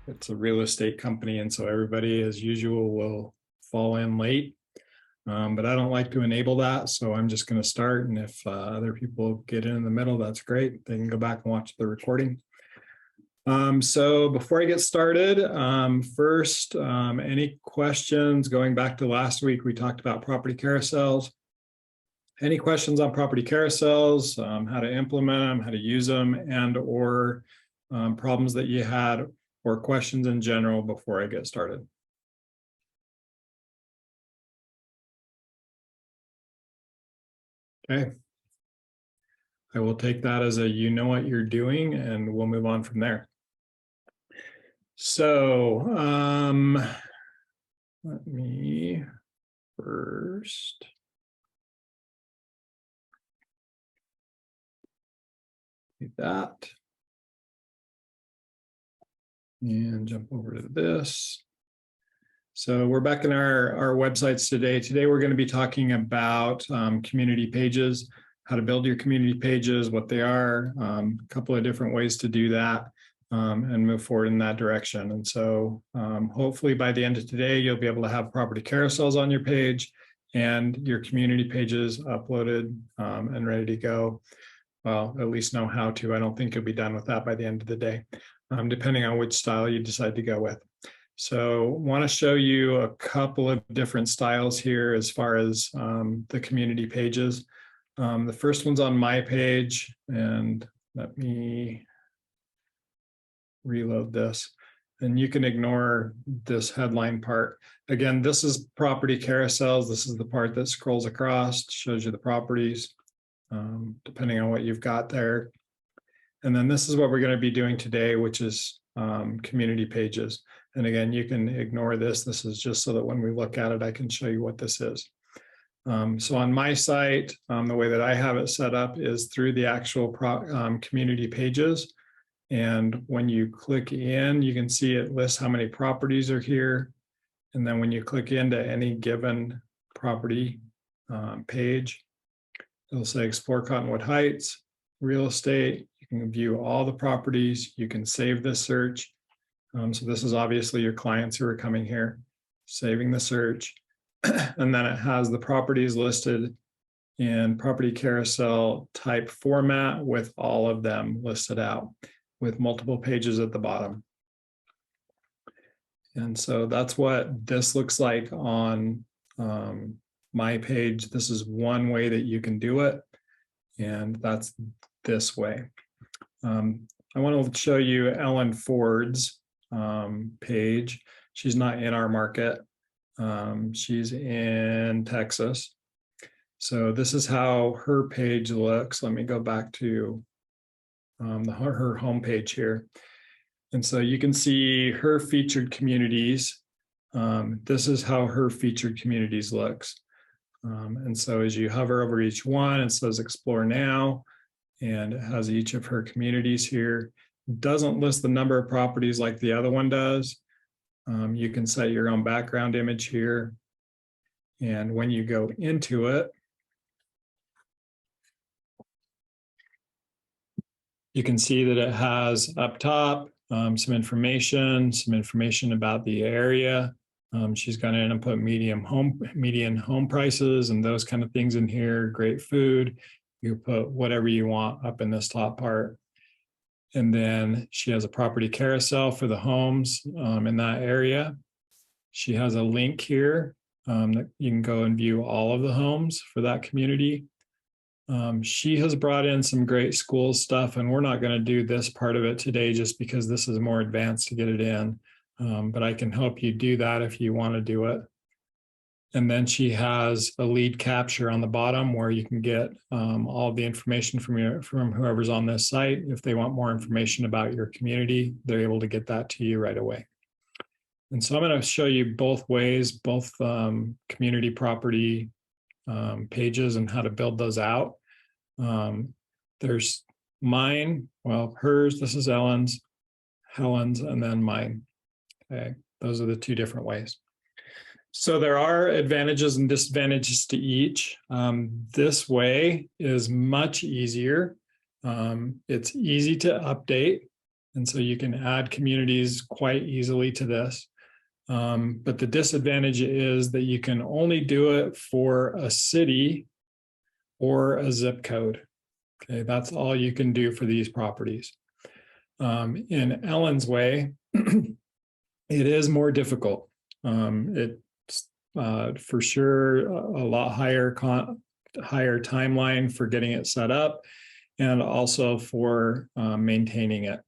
It's a real estate company, and so everybody, as usual, will fall in late. But I don't like to enable that, so I'm just going to start. And if other people get in the middle, that's great. They can go back and watch the recording. So before I get started, first, any questions? Going back to last week, we talked about property carousels. Any questions on property carousels, how to implement them, how to use them, and or problems that you had, or questions in general before I get started? Okay. I will take that as a you know what you're doing, and we'll move on from there. So let me first do that and jump over to this. So we're back in our websites today. Today we're going to be talking about community pages, how to build your community pages, what they are, a couple of different ways to do that, and move forward in that direction. And so hopefully by the end of today, you'll be able to have property carousels on your page and your community pages uploaded and ready to go. Well, at least know how to. I don't think you'll be done with that by the end of the day, depending on which style you decide to go with. So want to show you a couple of different styles here as far as the community pages. The first one's on my page, and let me reload this. And you can ignore this headline part. Again, this is property carousels. This is the part that scrolls across, shows you the properties, depending on what you've got there. And then this is what we're going to be doing today, which is community pages. And again, you can ignore this. This is just so that when we look at it, I can show you what this is. So on my site, the way that I have it set up is through the actual community pages. And when you click in, you can see it lists how many properties are here. And then when you click into any given property page, it'll say Explore Cottonwood Heights, real estate. You can view all the properties. You can save this search. So this is obviously your clients who are coming here, saving the search. And then it has the properties listed in property carousel type format with all of them listed out with multiple pages at the bottom. And so that's what this looks like on my page. This is one way that you can do it, and that's this way. I want to show you Ellen Ford's page. She's not in our market. She's in Texas. So this is how her page looks. Let me go back to her homepage here. And so you can see her featured communities. This is how her featured communities looks. And so as you hover over each one, it says Explore Now, and it has each of her communities here. It doesn't list the number of properties like the other one does. You can set your own background image here. And when you go into it, you can see that it has up top some information about the area. She's gone in and put median home prices and those kind of things in here. Great food. You put whatever you want up in this top part. And then she has a property carousel for the homes in that area. She has a link here that you can go and view all of the homes for that community. She has brought in some great school stuff, and we're not going to do this part of it today just because this is more advanced to get it in. But I can help you do that if you want to do it. And then she has a lead capture on the bottom where you can get all of the information from whoever's on this site. If they want more information about your community, they're able to get that to you right away. And so I'm going to show you both ways, both community property pages and how to build those out. There's mine, well, hers, this is Ellen's, Helen's, and then mine. Okay, those are the two different ways. So there are advantages and disadvantages to each. This way is much easier. It's easy to update. And so you can add communities quite easily to this. But the disadvantage is that you can only do it for a city or a zip code. Okay, that's all you can do for these properties. In Ellen's way, it is more difficult. It's for sure a lot higher timeline for getting it set up, and also for maintaining it.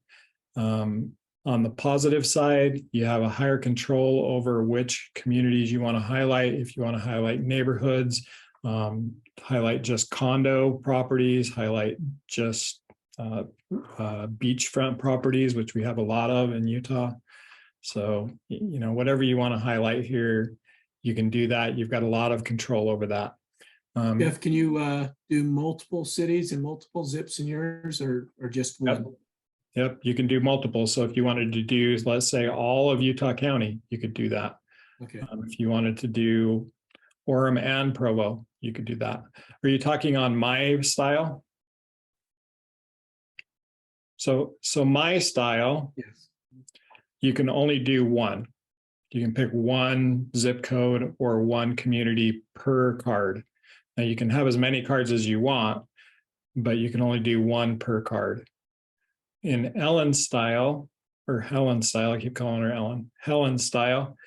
On the positive side, you have a higher control over which communities you want to highlight. If you want to highlight neighborhoods, highlight just condo properties, highlight just beachfront properties, which we have a lot of in Utah. So, you know, whatever you want to highlight here, you can do that. You've got a lot of control over that. Jeff, can you do multiple cities and multiple zips in yours, or just one? Yep, you can do multiple. So if you wanted to do, let's say, all of Utah County, you could do that. Okay. If you wanted to do Orem and Provo, you could do that. Are you talking on my style? So my style, yes, you can only do one. You can pick one zip code or one community per card. Now you can have as many cards as you want, but you can only do one per card. In Ellen's style, or Helen's style, I keep calling her Ellen, Helen's style,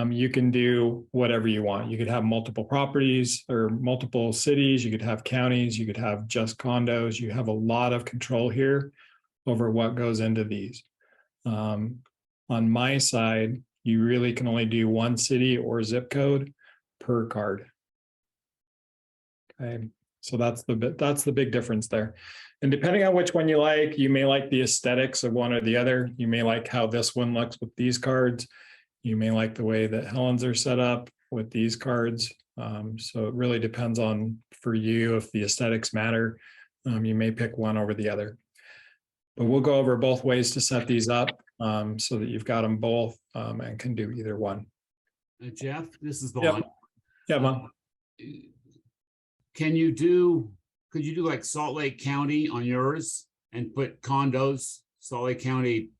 you can do whatever you want. You could have multiple properties or multiple cities. You could have counties. You could have just condos. You have a lot of control here over what goes into these. On my side, you really can only do one city or zip code per card. Okay, so that's the big difference there. And depending on which one you like, you may like the aesthetics of one or the other. You may like how this one looks with these cards. You may like the way that Helen's are set up with these cards. So it really depends on, for you, if the aesthetics matter, you may pick one over the other. But we'll go over both ways to set these up so that you've got them both and can do either one. Jeff, this is Vaughn. Yeah, Mom. Could you do like Salt Lake County on yours and put condos, Salt Lake County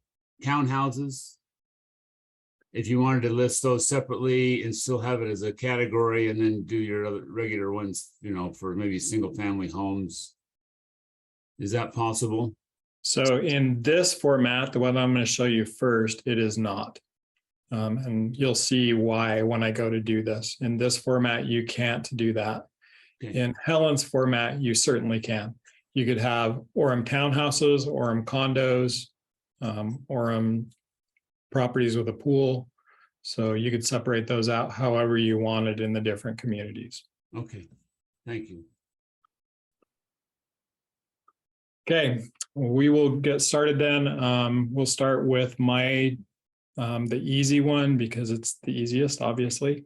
townhouses? If you wanted to list those separately and still have it as a category, and then do your other regular ones, you know, for maybe single family homes. Is that possible? So in this format, the one I'm going to show you first, it is not. And you'll see why when I go to do this. In this format, you can't do that. Okay. In Helen's format, you certainly can. You could have Orem townhouses, Orem condos, Orem properties with a pool. So you could separate those out however you wanted in the different communities. Okay, thank you. Okay, we will get started then. We'll start with the easy one because it's the easiest, obviously.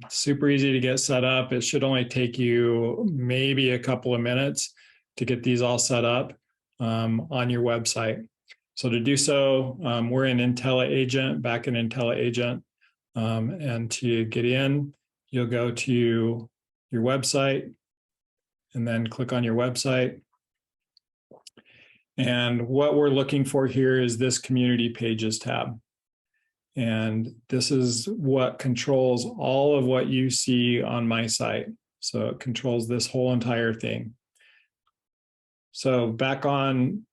Super easy to get set up. It should only take you maybe a couple of minutes to get these all set up on your website. So to do so, we're in IntelliAgent, back in IntelliAgent. And to get in, you'll go to your website and then click on your website. And what we're looking for here is this Community Pages tab. And this is what controls all of what you see on my site. So it controls this whole entire thing. So back on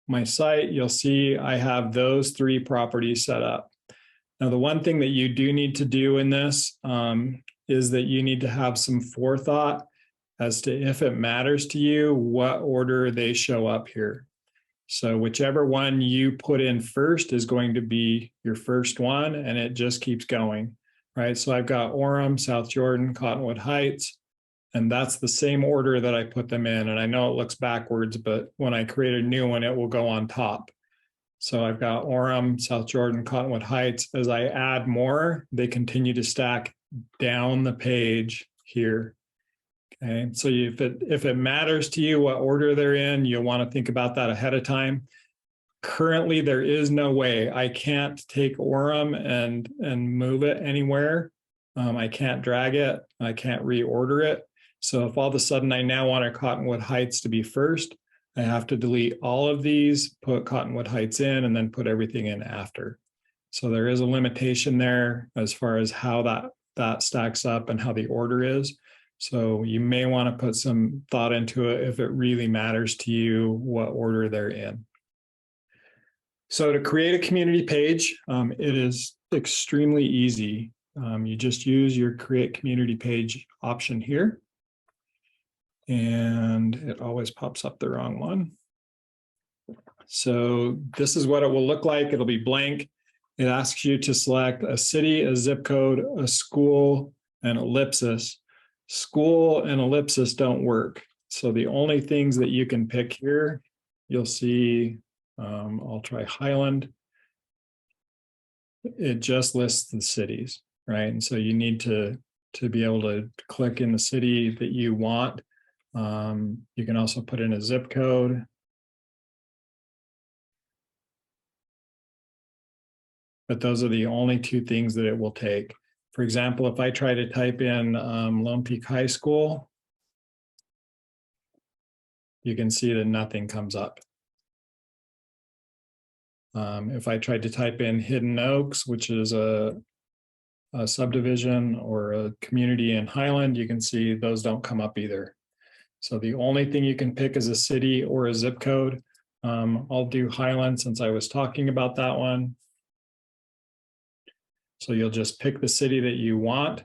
my site, you'll see I have those three properties set up. Now, the one thing that you do need to do in this is that you need to have some forethought as to, if it matters to you, what order they show up here. So whichever one you put in first is going to be your first one, and it just keeps going, right? So I've got Orem, South Jordan, Cottonwood Heights, and that's the same order that I put them in. And I know it looks backwards, but when I create a new one, it will go on top. So I've got Orem, South Jordan, Cottonwood Heights. As I add more, they continue to stack down the page here. Okay, so if it matters to you what order they're in, you'll want to think about that ahead of time. Currently, there is no way. I can't take Orem and move it anywhere. I can't drag it. I can't reorder it. So if all of a sudden I now want our Cottonwood Heights to be first, I have to delete all of these, put Cottonwood Heights in, and then put everything in after. So there is a limitation there as far as how that stacks up and how the order is. So you may want to put some thought into it if it really matters to you what order they're in. So to create a community page, it is extremely easy. You just use your create community page option here. And it always pops up the wrong one. So this is what it will look like. It'll be blank. It asks you to select a city, a zip code, a school, and ellipsis. School and ellipsis don't work. So the only things that you can pick here, you'll see, I'll try Highland. It just lists the cities, right? And so you need to be able to click in the city that you want. You can also put in a zip code. But those are the only two things that it will take. For example, if I try to type in Lone Peak High School, you can see that nothing comes up. If I tried to type in Hidden Oaks, which is a subdivision or a community in Highland, you can see those don't come up either. So the only thing you can pick is a city or a zip code. I'll do Highland since I was talking about that one. So you'll just pick the city that you want,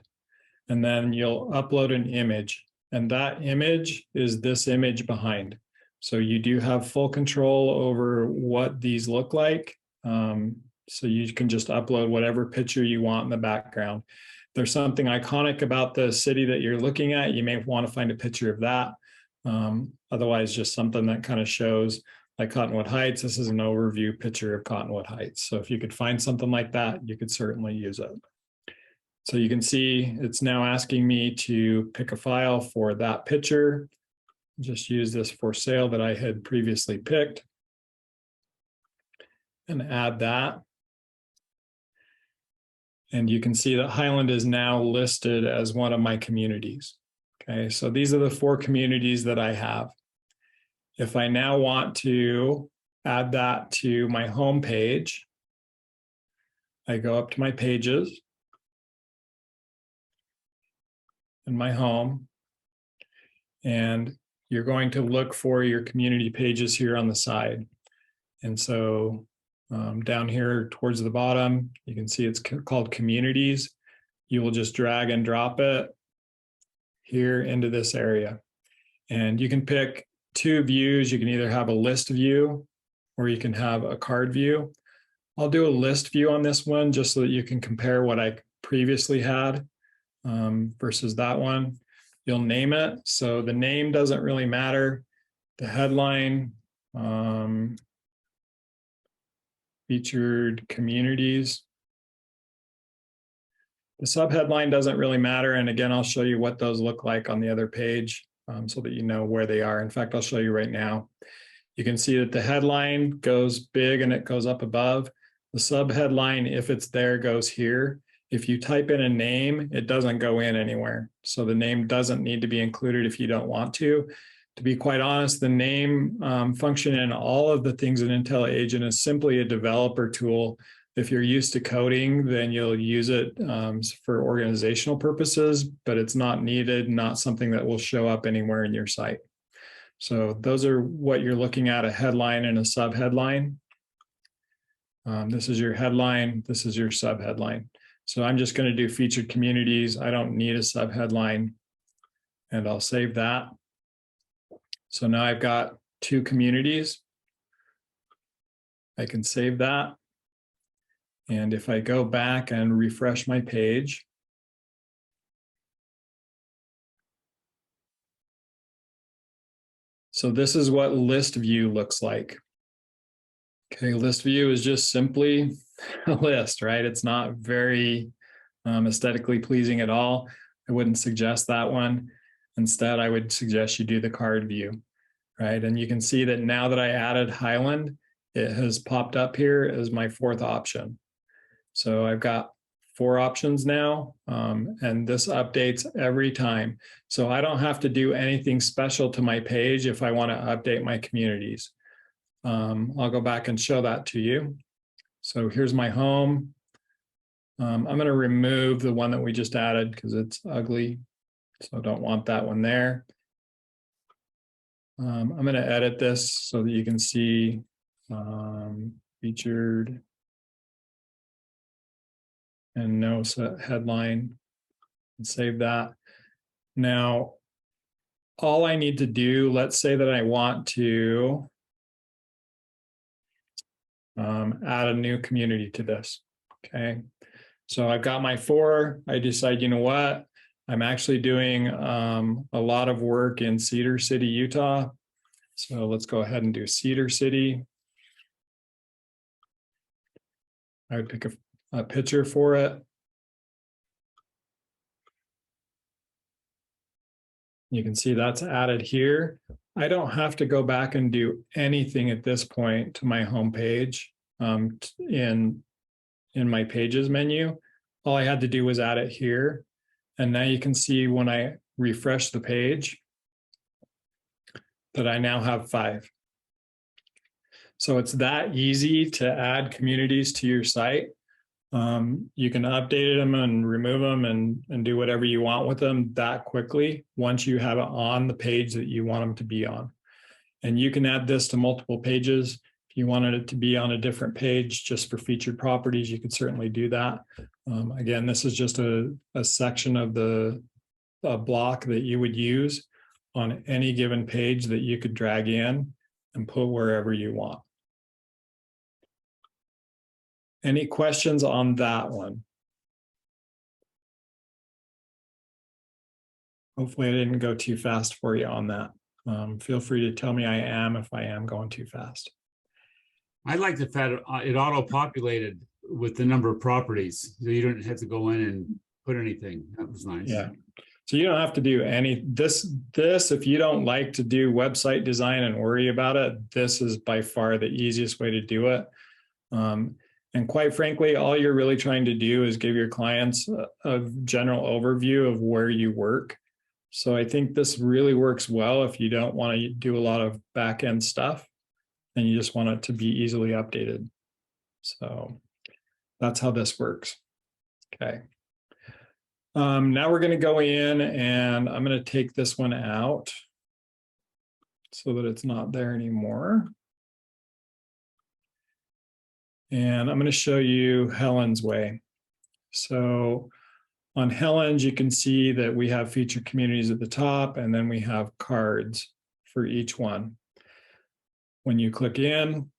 and then you'll upload an image. And that image is this image behind. So you do have full control over what these look like. So you can just upload whatever picture you want in the background. If there's something iconic about the city that you're looking at, you may want to find a picture of that. Otherwise, just something that kind of shows, like Cottonwood Heights. This is an overview picture of Cottonwood Heights. So if you could find something like that, you could certainly use it. So you can see it's now asking me to pick a file for that picture. Just use this for sale that I had previously picked and add that. And you can see that Highland is now listed as one of my communities. Okay, so these are the 4 communities that I have. If I now want to add that to my home page, I go up to my pages in my home, and you're going to look for your community pages here on the side. And so down here towards the bottom, you can see it's called communities. You will just drag and drop it here into this area. And you can pick 2 views. You can either have a list view or you can have a card view. I'll do a list view on this one just so that you can compare what I previously had versus that one. You'll name it. So the name doesn't really matter. The headline, featured communities. The subheadline doesn't really matter. And again, I'll show you what those look like on the other page so that you know where they are. In fact, I'll show you right now. You can see that the headline goes big and it goes up above. The subheadline, if it's there, goes here. If you type in a name, it doesn't go in anywhere. So the name doesn't need to be included if you don't want to. To be quite honest, the name function in all of the things in IntelliAgent is simply a developer tool. If you're used to coding, then you'll use it for organizational purposes, but it's not needed, not something that will show up anywhere in your site. So those are what you're looking at, a headline and a subheadline. This is your headline, this is your subheadline. So I'm just going to do featured communities. I don't need a subheadline, and I'll save that. So now I've got 2 communities. I can save that. And if I go back and refresh my page, so this is what list view looks like. Okay, list view is just simply a list, right? It's not very aesthetically pleasing at all. I wouldn't suggest that one. Instead, I would suggest you do the card view, right? And you can see that now that I added Highland, it has popped up here as my 4th option. So I've got 4 options now, and this updates every time. So I don't have to do anything special to my page if I want to update my communities. I'll go back and show that to you. So here's my home. I'm going to remove the one that we just added because it's ugly. So I don't want that one there. I'm going to edit this so that you can see featured and no set headline, and save that. Now, all I need to do, let's say that I want to add a new community to this. Okay. So I've got my 4. I decide, you know what? I'm actually doing a lot of work in Cedar City, Utah. So let's go ahead and do Cedar City. I would pick a picture for it. You can see that's added here. I don't have to go back and do anything at this point to my home page in my pages menu. All I had to do was add it here. And now you can see when I refresh the page that I now have 5. So it's that easy to add communities to your site. You can update them and remove them and do whatever you want with them that quickly once you have it on the page that you want them to be on. And you can add this to multiple pages. If you wanted it to be on a different page just for featured properties, you could certainly do that. Again, this is just a section of the block that you would use on any given page that you could drag in and put wherever you want. Any questions on that one? Hopefully I didn't go too fast for you on that. Feel free to tell me I am if I am going too fast. I like the fact it auto-populated with the number of properties, so you don't have to go in and put anything. That was nice. Yeah. So you don't have to do any this if you don't like to do website design and worry about it, this is by far the easiest way to do it. And quite frankly, all you're really trying to do is give your clients a general overview of where you work. So I think this really works well if you don't want to do a lot of back end stuff and you just want it to be easily updated. So that's how this works. Okay. Now we're going to go in and I'm going to take this one out so that it's not there anymore. And I'm going to show you Helen's way. So on Helen's, you can see that we have featured communities at the top, and then we have cards for each one. When you click in,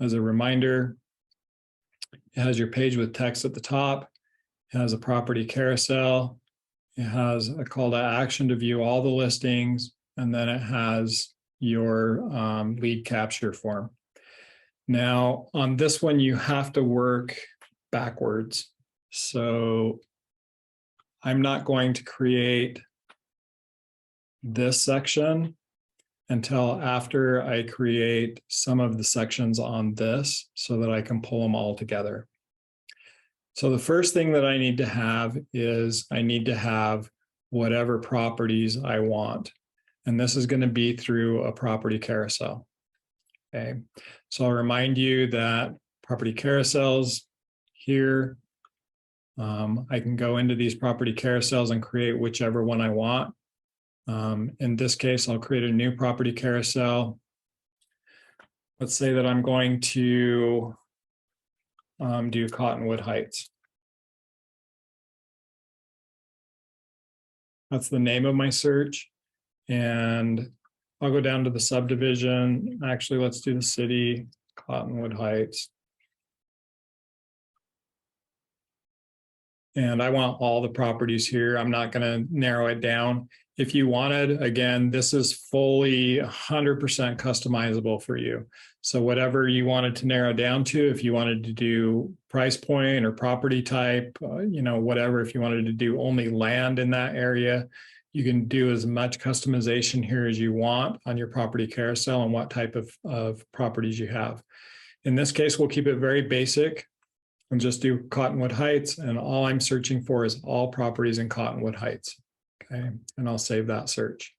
as a reminder, it has your page with text at the top. It has a property carousel. It has a call to action to view all the listings, and then it has your lead capture form. Now, on this one, you have to work backwards. So I'm not going to create this section until after I create some of the sections on this so that I can pull them all together. So the first thing that I need to have is I need to have whatever properties I want. And this is going to be through a property carousel. Okay, so I'll remind you that property carousels here, I can go into these property carousels and create whichever one I want. In this case, I'll create a new property carousel. Let's say that I'm going to do Cottonwood Heights. That's the name of my search. And I'll go down to the subdivision. Actually, let's do the city, Cottonwood Heights. And I want all the properties here. I'm not going to narrow it down. If you wanted, again, this is fully 100% customizable for you. So whatever you wanted to narrow down to, if you wanted to do price point or property type, whatever, if you wanted to do only land in that area, you can do as much customization here as you want on your property carousel and what type of properties you have. In this case, we'll keep it very basic. and just do Cottonwood Heights, and all I'm searching for is all properties in Cottonwood Heights. Okay, and I'll save that search.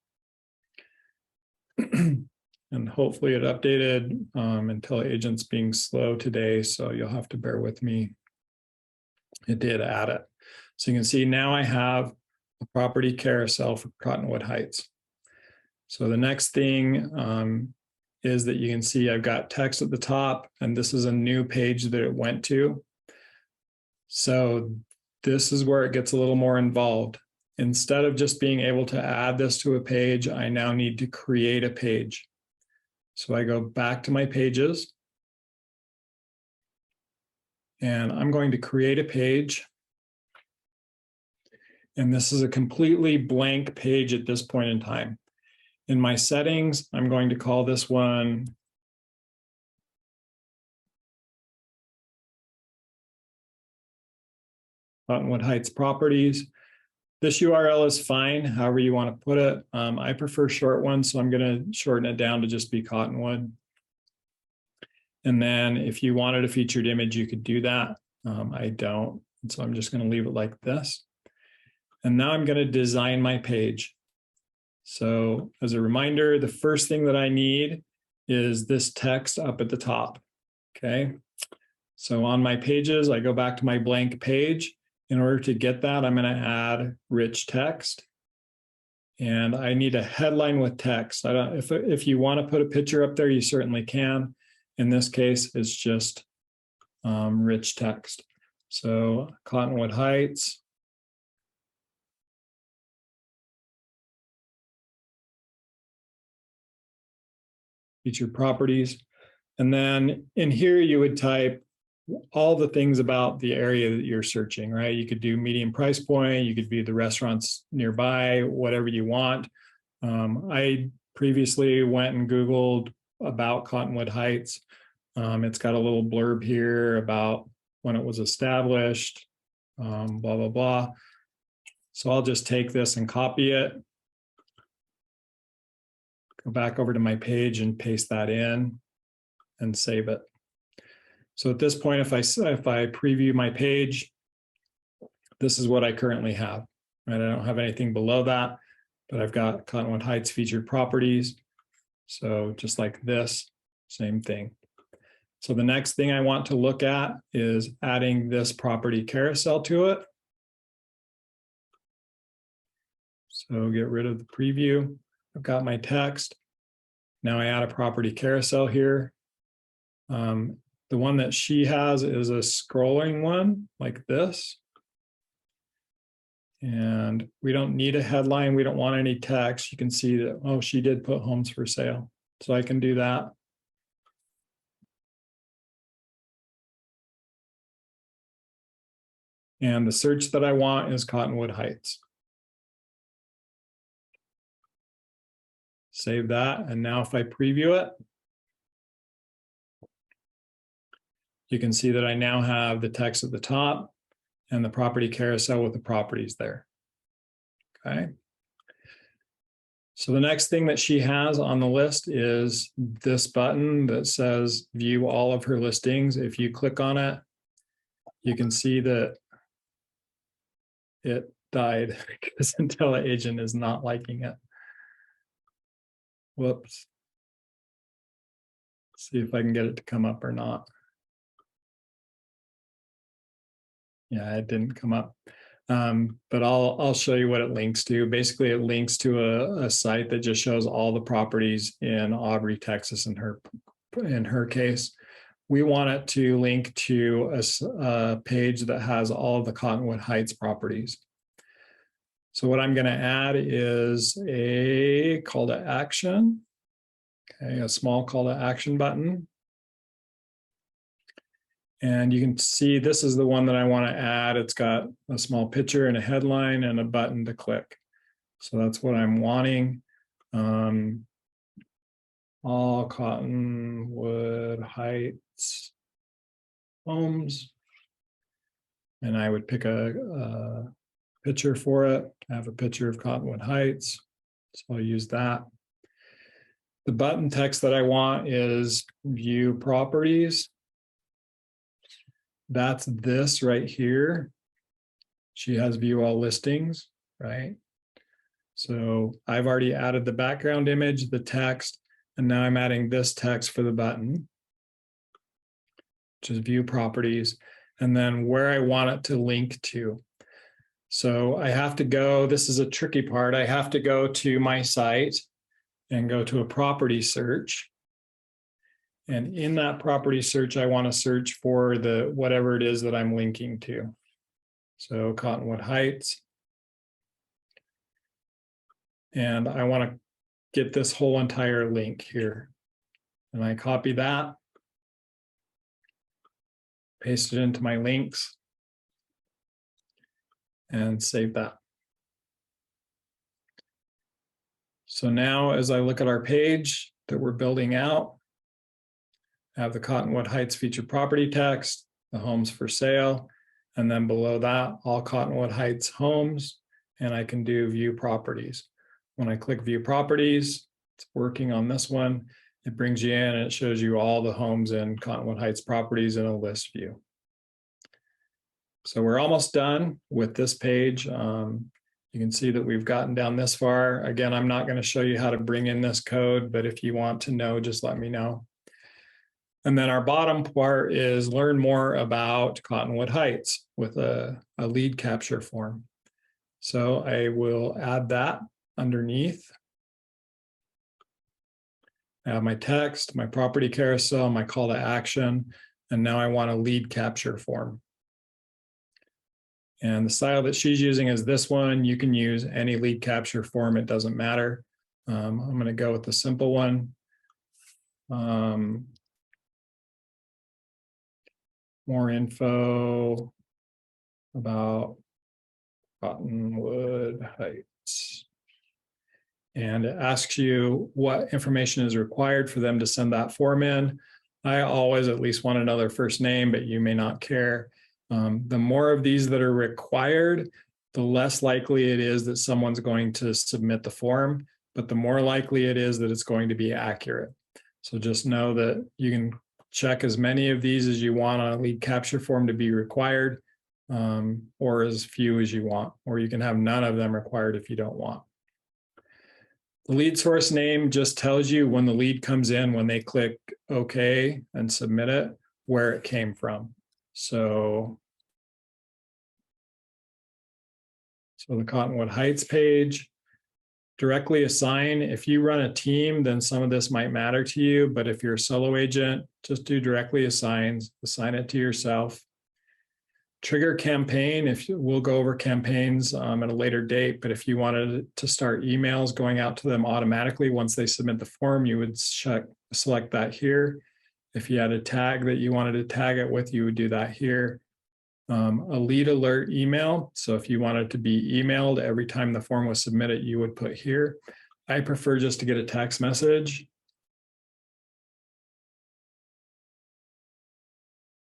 And hopefully it updated until agent's being slow today, so you'll have to bear with me. It did add it. So you can see now I have a property carousel for Cottonwood Heights. So the next thing is that you can see I've got text at the top, and this is a new page that it went to. So this is where it gets a little more involved. Instead of just being able to add this to a page, I now need to create a page. So I go back to my pages, and I'm going to create a page. And this is a completely blank page at this point in time. In my settings, I'm going to call this one Cottonwood Heights Properties. This URL is fine, however you want to put it. I prefer short ones, so I'm going to shorten it down to just be Cottonwood. And then if you wanted a featured image, you could do that. I don't, and so I'm just going to leave it like this. And now I'm going to design my page. So as a reminder, the first thing that I need is this text up at the top. Okay. So on my pages, I go back to my blank page. In order to get that, I'm going to add rich text. And I need a headline with text. I don't, if you want to put a picture up there, you certainly can. In this case, it's just rich text. So Cottonwood Heights. Featured properties. And then in here, you would type all the things about the area that you're searching, right? You could do median price point, you could view the restaurants nearby, whatever you want. I previously went and Googled about Cottonwood Heights. It's got a little blurb here about when it was established, blah, blah, blah. So I'll just take this and copy it. Go back over to my page and paste that in and save it. So at this point, if I preview my page, this is what I currently have. Right? I don't have anything below that, but I've got Cottonwood Heights featured properties. So just like this, same thing. So the next thing I want to look at is adding this property carousel to it. So get rid of the preview. I've got my text. Now I add a property carousel here. The one that she has is a scrolling one like this. And we don't need a headline. We don't want any text. You can see that, oh, she did put homes for sale. So I can do that. And the search that I want is Cottonwood Heights. Save that. And now if I preview it, you can see that I now have the text at the top and the property carousel with the properties there. Okay. So the next thing that she has on the list is this button that says view all of her listings. If you click on it, you can see that it died because IntelliAgent is not liking it. Whoops. See if I can get it to come up or not. Yeah, it didn't come up. But I'll show you what it links to. Basically, it links to a site that just shows all the properties in Aubrey, Texas. In her case, we want it to link to a page that has all of the Cottonwood Heights properties. So what I'm going to add is a call to action. Okay, a small call to action button. And you can see this is the one that I want to add. It's got a small picture and a headline and a button to click. So that's what I'm wanting. All Cottonwood Heights homes. And I would pick a picture for it. I have a picture of Cottonwood Heights. So I'll use that. The button text that I want is view properties. that's this right here. She has view all listings, right? So I've already added the background image, the text, and now I'm adding this text for the button, which is view properties, and then where I want it to link to. So I have to go, this is a tricky part, I have to go to my site and go to a property search. And in that property search, I want to search for the whatever it is that I'm linking to. So Cottonwood Heights. And I want to get this whole entire link here. And I copy that, paste it into my links, and save that. So now as I look at our page that we're building out, I have the Cottonwood Heights featured property text, the homes for sale, and then below that, all Cottonwood Heights homes, and I can do view properties. When I click view properties, it's working on this one. It brings you in and it shows you all the homes in Cottonwood Heights properties in a list view. So we're almost done with this page. You can see that we've gotten down this far. Again, I'm not going to show you how to bring in this code, but if you want to know, just let me know. And then our bottom part is learn more about Cottonwood Heights with a lead capture form. So I will add that underneath. I have my text, my property carousel, my call to action, and now I want a lead capture form. And the style that she's using is this one. You can use any lead capture form, it doesn't matter. I'm going to go with the simple one. More info about Cottonwood Heights. And it asks you what information is required for them to send that form in. I always at least want another first name, but you may not care. The more of these that are required, the less likely it is that someone's going to submit the form, but the more likely it is that it's going to be accurate. So just know that you can check as many of these as you want on a lead capture form to be required, or as few as you want, or you can have none of them required if you don't want. The lead source name just tells you when the lead comes in, when they click OK and submit it, where it came from. So the Cottonwood Heights page, directly assign. If you run a team, then some of this might matter to you, but if you're a solo agent, just do directly assigns, assign it to yourself. Trigger campaign, we'll go over campaigns at a later date, but if you wanted to start emails going out to them automatically once they submit the form, you would select that here. If you had a tag that you wanted to tag it with, you would do that here. A lead alert email. So if you wanted to be emailed every time the form was submitted, you would put here. I prefer just to get a text message.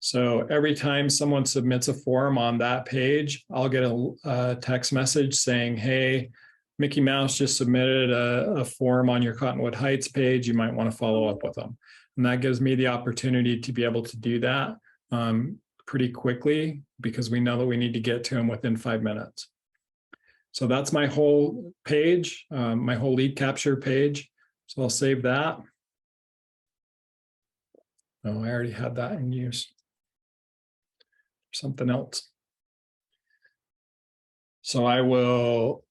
So every time someone submits a form on that page, I'll get a text message saying, hey, Mickey Mouse just submitted a form on your Cottonwood Heights page. You might want to follow up with them. And that gives me the opportunity to be able to do that pretty quickly because we know that we need to get to them within 5 minutes. So that's my whole page, my whole lead capture page. So I'll save that. Oh, I already had that in use. Something else. So I will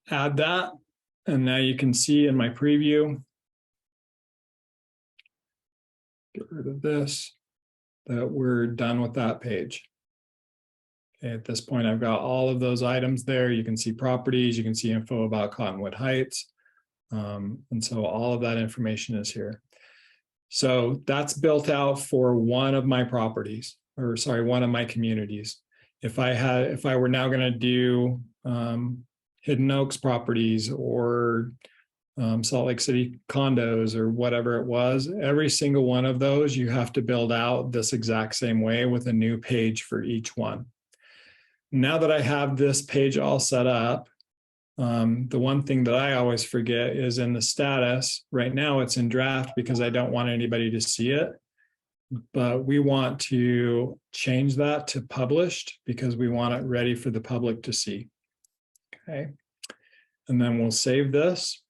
add that. And now you can see in my preview, get rid of this, that we're done with that page. Okay, at this point, I've got all of those items there. You can see properties, you can see info about Cottonwood Heights. And so all of that information is here. So that's built out for one of my properties, or sorry, one of my communities. If I were now going to do Hidden Oaks properties or Salt Lake City condos or whatever it was, every single one of those, you have to build out this exact same way with a new page for each one. Now that I have this page all set up, the one thing that I always forget is in the status. Right now it's in draft because I don't want anybody to see it. but we want to change that to published because we want it ready for the public to see. Okay. And then we'll save this.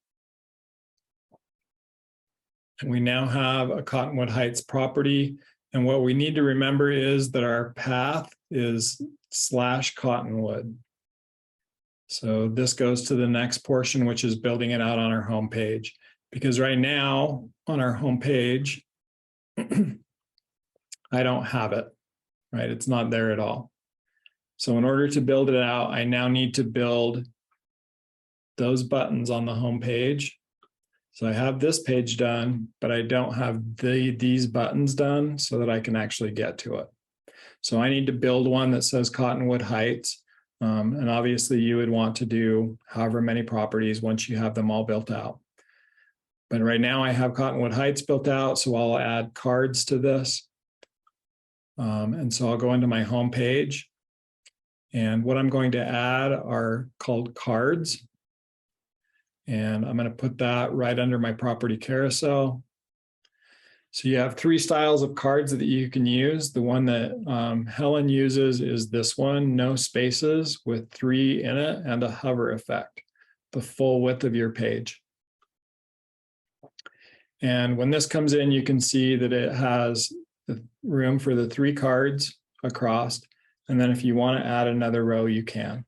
And we now have a Cottonwood Heights property. And what we need to remember is that our path is /Cottonwood. So this goes to the next portion, which is building it out on our homepage. Because right now on our homepage, I don't have it, right? It's not there at all. So in order to build it out, I now need to build those buttons on the homepage. So I have this page done, but I don't have these buttons done so that I can actually get to it. So I need to build one that says Cottonwood Heights. And obviously you would want to do however many properties once you have them all built out. But right now I have Cottonwood Heights built out, so I'll add cards to this. And so I'll go into my home page. And what I'm going to add are called cards. And I'm going to put that right under my property carousel. So you have 3 styles of cards that you can use. The one that Helen uses is this one, no spaces with 3 in it and a hover effect, the full width of your page. And when this comes in, you can see that it has the room for the 3 cards across. And then if you want to add another row, you can.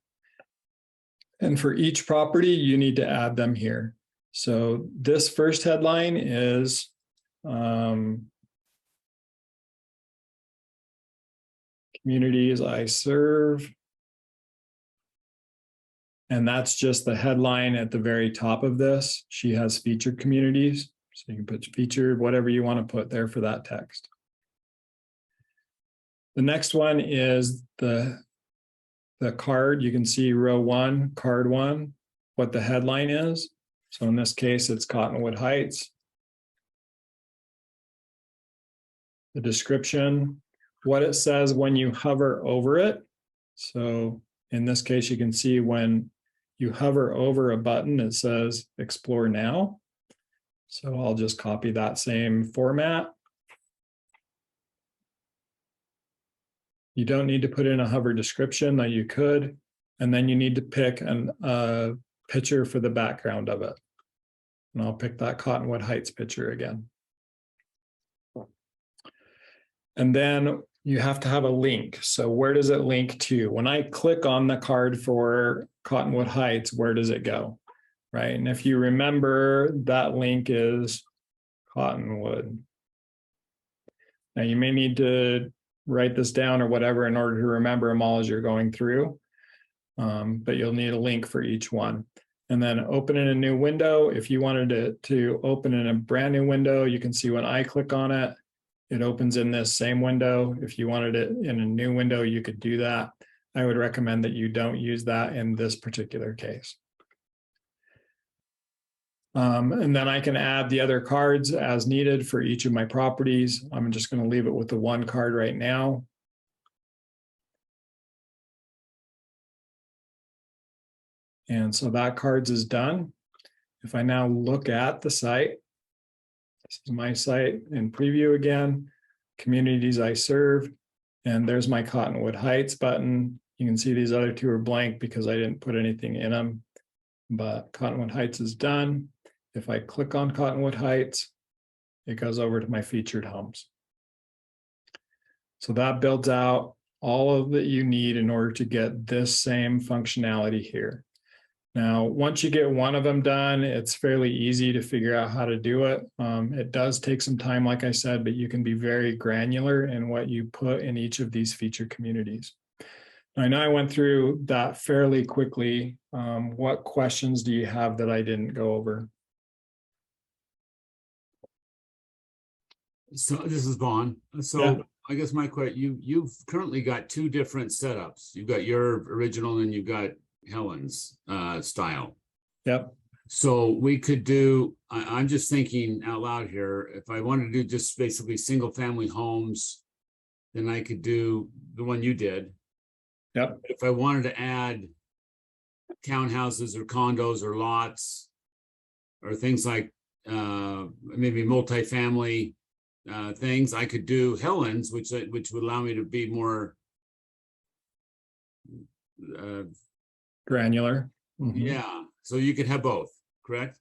And for each property, you need to add them here. So this first headline is communities I serve. And that's just the headline at the very top of this. She has featured communities. So you can put featured, whatever you want to put there for that text. The next one is the card. You can see row 1, card 1, what the headline is. So in this case, it's Cottonwood Heights. The description, what it says when you hover over it. So in this case, you can see when you hover over a button, it says explore now. So I'll just copy that same format. You don't need to put in a hover description, though you could. And then you need to pick a picture for the background of it. And I'll pick that Cottonwood Heights picture again. And then you have to have a link. So where does it link to? When I click on the card for Cottonwood Heights, where does it go? Right. And if you remember, that link is Cottonwood. Now you may need to write this down or whatever in order to remember them all as you're going through. But you'll need a link for each one. And then open in a new window. If you wanted to open in a brand new window, you can see when I click on it, it opens in this same window. If you wanted it in a new window, you could do that. I would recommend that you don't use that in this particular case. And then I can add the other cards as needed for each of my properties. I'm just going to leave it with the 1 card right now. And so that cards is done. If I now look at the site, this is my site in preview again, communities I serve, and there's my Cottonwood Heights button. You can see these other 2 are blank because I didn't put anything in them, but Cottonwood Heights is done. If I click on Cottonwood Heights, it goes over to my featured homes. So that builds out all of that you need in order to get this same functionality here. Now, once you get one of them done, it's fairly easy to figure out how to do it. It does take some time, like I said, but you can be very granular in what you put in each of these featured communities. Now, I know I went through that fairly quickly. What questions do you have that I didn't go over? So this is Vaughn. So Yeah. I guess my question, you've currently got 2 different setups. You've got your original and you've got Helen's style. Yep. So we could do, I'm just thinking out loud here, if I wanted to do just basically single family homes, then I could do the one you did. Yep. If I wanted to add townhouses or condos or lots or things like maybe multifamily, things, I could do Helen's, which would allow me to be more Granular. Mhm. yeah, so you could have both, correct?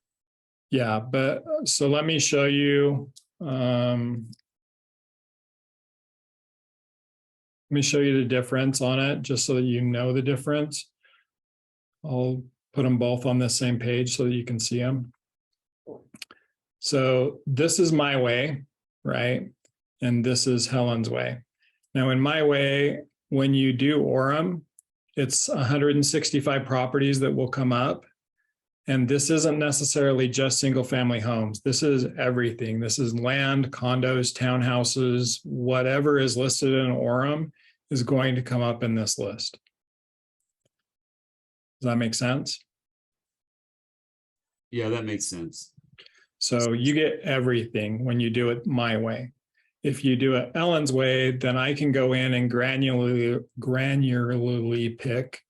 Yeah, but so let me show you. Let me show you the difference on it, just so that you know the difference. I'll put them both on the same page so that you can see them. So this is my way, right? And this is Helen's way. Now in my way, when you do Orem, it's 165 properties that will come up. And this isn't necessarily just single family homes. This is everything. This is land, condos, townhouses, whatever is listed in Orem is going to come up in this list. Does that make sense? Yeah, that makes sense. So you get everything when you do it my way. If you do it Ellen's way, then I can go in and granularly pick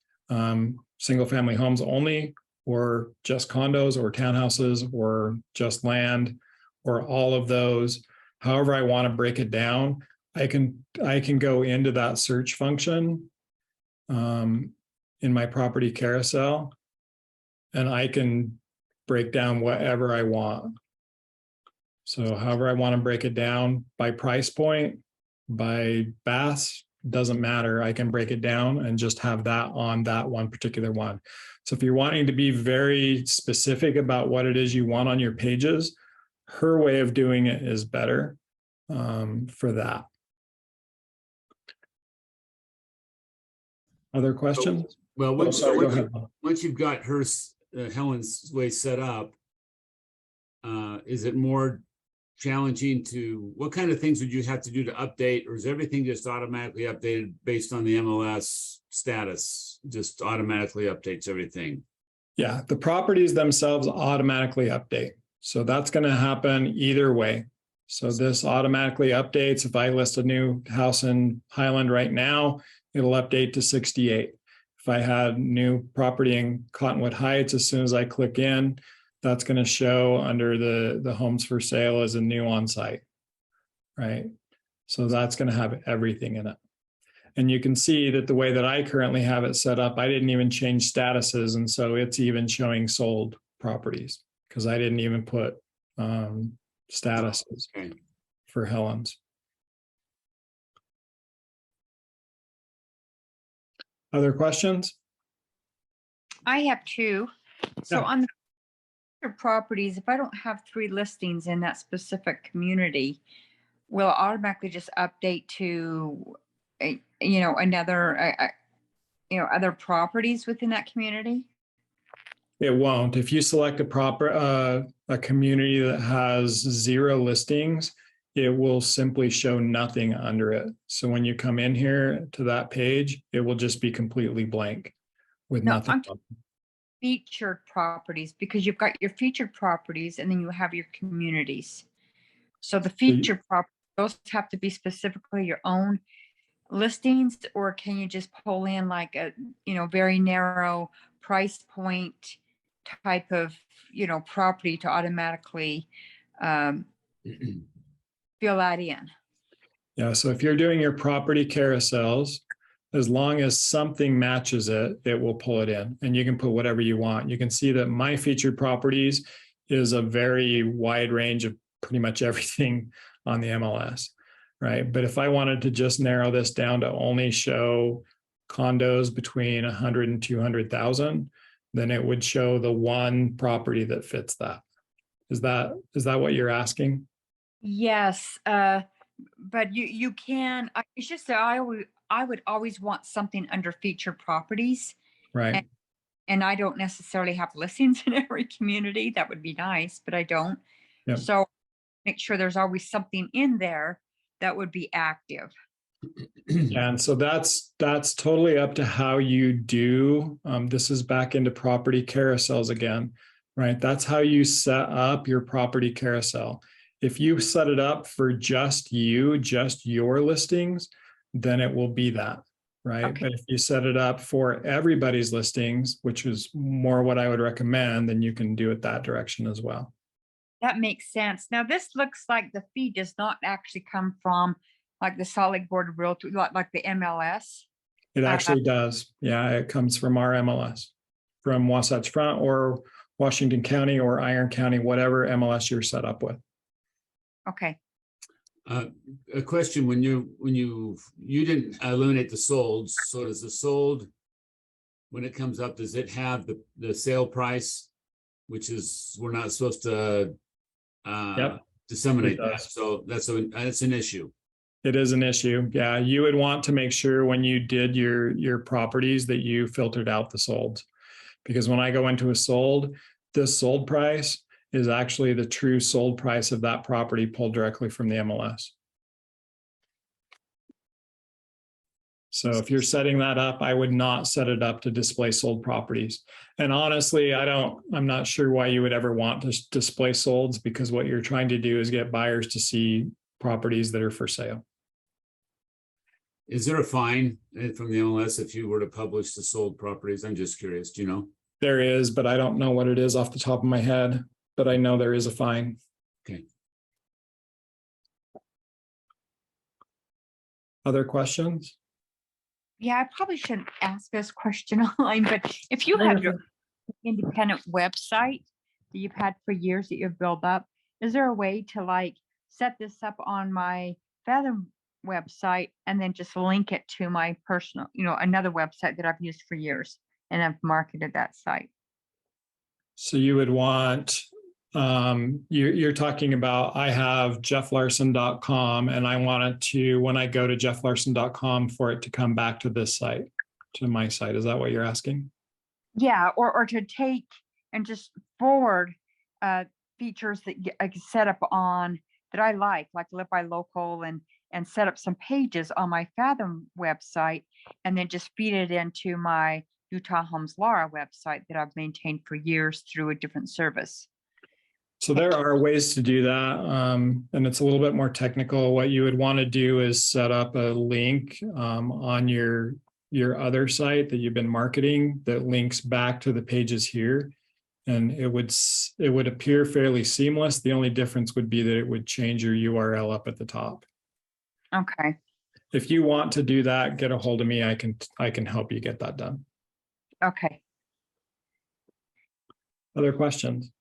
single family homes only, or just condos or townhouses or just land or all of those. However I want to break it down, I can go into that search function in my property carousel, and I can break down whatever I want. So however I want to break it down by price point, by baths, doesn't matter. I can break it down and just have that on that one particular one. So if you're wanting to be very specific about what it is you want on your pages, her way of doing it is better for that. Other questions? Well, Oh, sorry, go ahead. once you've got her Helen's way set up, is it more challenging to, what kind of things would you have to do to update, or is everything just automatically updated based on the MLS status? Just automatically updates everything? Yeah, the properties themselves automatically update. So that's going to happen either way. So this automatically updates. If I list a new house in Highland right now, it'll update to 68. If I had new property in Cottonwood Heights, as soon as I click in, that's going to show under the homes for sale as a new on-site, right? So that's going to have everything in it. And you can see that the way that I currently have it set up, I didn't even change statuses. And so it's even showing sold properties because I didn't even put statuses for Helen's. Other questions? I have two. So Yeah. on the properties, if I don't have 3 listings in that specific community, will it automatically just update to, another, other properties within that community? It won't. If you select a community that has 0 listings, it will simply show nothing under it. So when you come in here to that page, it will just be completely blank with No, nothing. Featured properties, because you've got your featured properties and then you have your communities. So the featured properties, those have to be specifically your own listings, or can you just pull in like a, very narrow price point type of, property to automatically fill that in? Yeah, so if you're doing your property carousels, as long as something matches it, it will pull it in, and you can put whatever you want. You can see that my featured properties is a very wide range of pretty much everything on the MLS, right? But if I wanted to just narrow this down to only show condos between 100 and 200,000, then it would show the one property that fits that. Is that what you're asking? Yes, but you can. It's just that I would always want something under featured properties, Right. and I don't necessarily have listings in every community. That would be nice, but I don't. Yep. So make sure there's always something in there that would be active. And so that's totally up to how you do. This is back into property carousels again, right? That's how you set up your property carousel. If you set it up for just your listings, then it will be that, right? Okay. But if you set it up for everybody's listings, which is more what I would recommend, then you can do it that direction as well. That makes sense. Now, this looks like the fee does not actually come from like the Salt Lake Board of Realty, like the MLS. It Uh, actually does. Yeah, it comes from our MLS, from Wasatch Front or Washington County or Iron County, whatever MLS you're set up with. Okay. A question, when you didn't eliminate the solds, so does the sold, when it comes up, does it have the sale price? Which is, we're not supposed to Yep, disseminate it that, does. so that's an issue. It is an issue. Yeah, you would want to make sure when you did your properties that you filtered out the solds. Because when I go into a sold, this sold price is actually the true sold price of that property pulled directly from the MLS. So if you're setting that up, I would not set it up to display sold properties. And honestly, I'm not sure why you would ever want to display solds, because what you're trying to do is get buyers to see properties that are for sale. Is there a fine from the MLS if you were to publish the sold properties? I'm just curious, do you know? There is, but I don't know what it is off the top of my head, but I know there is a fine. Okay. Other questions? Yeah, I probably shouldn't ask this question online, but if you have your independent website that you've had for years that you've built up, is there a way to like set this up on my Fathom website and then just link it to my personal, another website that I've used for years and I've marketed that site? So you would want, you're talking about, I have jefflarson.com and I want it to, when I go to jefflarson.com, for it to come back to this site, to my site. Is that what you're asking? Yeah, or to take and just forward features that I can set up on that I like Live by Local, and set up some pages on my Fathom website, and then just feed it into my Utah Homes Laura website that I've maintained for years through a different service. So there are ways to do that, and it's a little bit more technical. What you would want to do is set up a link on your other site that you've been marketing that links back to the pages here, and it would appear fairly seamless. The only difference would be that it would change your URL up at the top. Okay. If you want to do that, get a hold of me. I can help you get that done. Okay. Other questions?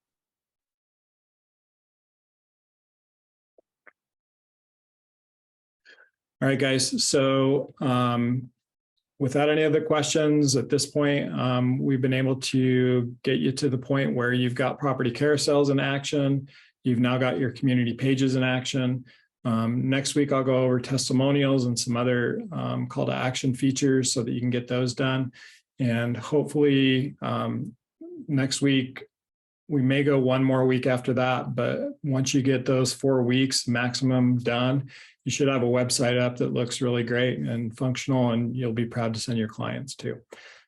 All right, guys. So without any other questions at this point, we've been able to get you to the point where you've got property carousels in action. You've now got your community pages in action. Next week, I'll go over testimonials and some other call to action features so that you can get those done. And hopefully next week, we may go one more week after that, but once you get those 4 weeks maximum done, you should have a website up that looks really great and functional, and you'll be proud to send your clients too.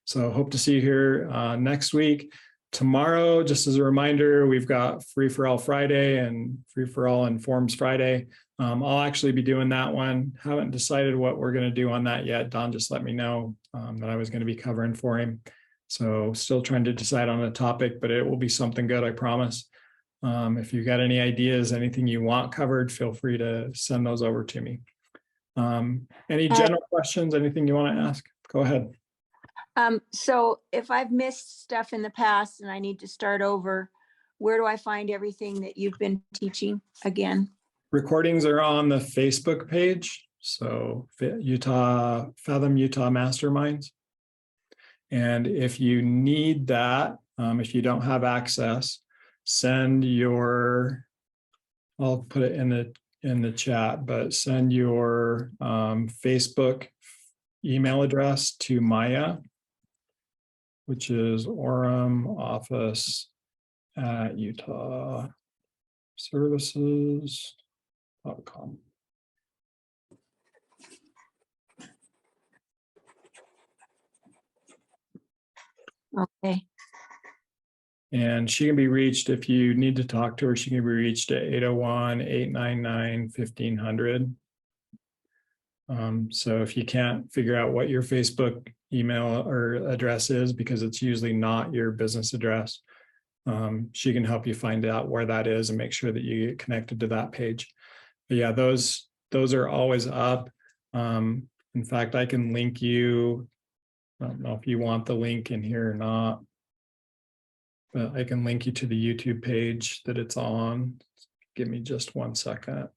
So hope to see you here next week. Tomorrow, just as a reminder, we've got Free for All Friday and Free for All and Forms Friday. I'll actually be doing that one. Haven't decided what we're going to do on that yet. Don just let me know that I was going to be covering for him. So still trying to decide on a topic, but it will be something good, I promise. If you've got any ideas, anything you want covered, feel free to send those over to me. Any general questions, anything you want to ask? Go ahead. So if I've missed stuff in the past and I need to start over, where do I find everything that you've been teaching again? Recordings are on the Facebook page. So Fathom Utah Masterminds. And if you need that, if you don't have access, send your, I'll put it in the chat, but send your Facebook email address to Maya, which is orumoffice@utahservices.com. Okay. And she can be reached, if you need to talk to her, she can be reached at 801-899-1500. So if you can't figure out what your Facebook email or address is, because it's usually not your business address, she can help you find out where that is and make sure that you get connected to that page. But yeah, those are always up. In fact, I can link you. I don't know if you want the link in here or not, but I can link you to the YouTube page that it's on. Give me just 1 second.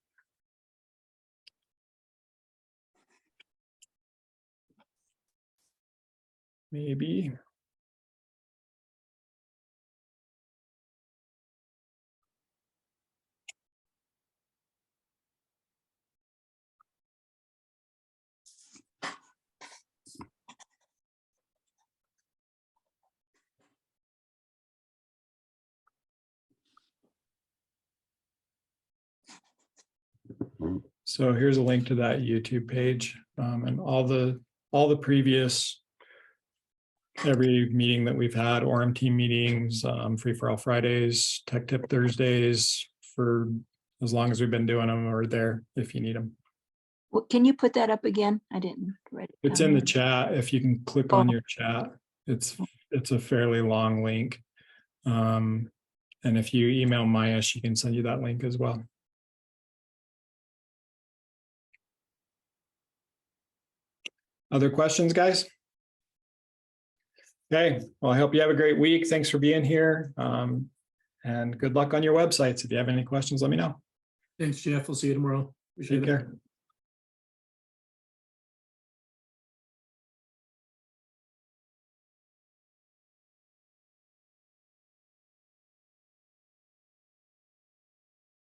Maybe. So here's a link to that YouTube page, and all the previous, every meeting that we've had, Orem team meetings, Free for All Fridays, Tech Tip Thursdays, for as long as we've been doing them, are there if you need them. Can you put that up again? I didn't write it. It's down in the yet. chat. If you can click on your chat, it's a fairly long link. And if you email Maya, she can send you that link as well. Other questions, guys? Okay, well, I hope you have a great week. Thanks for being here. And good luck on your websites. If you have any questions, let me know. Thanks, Jeff. We'll see you tomorrow. Appreciate Take it. care.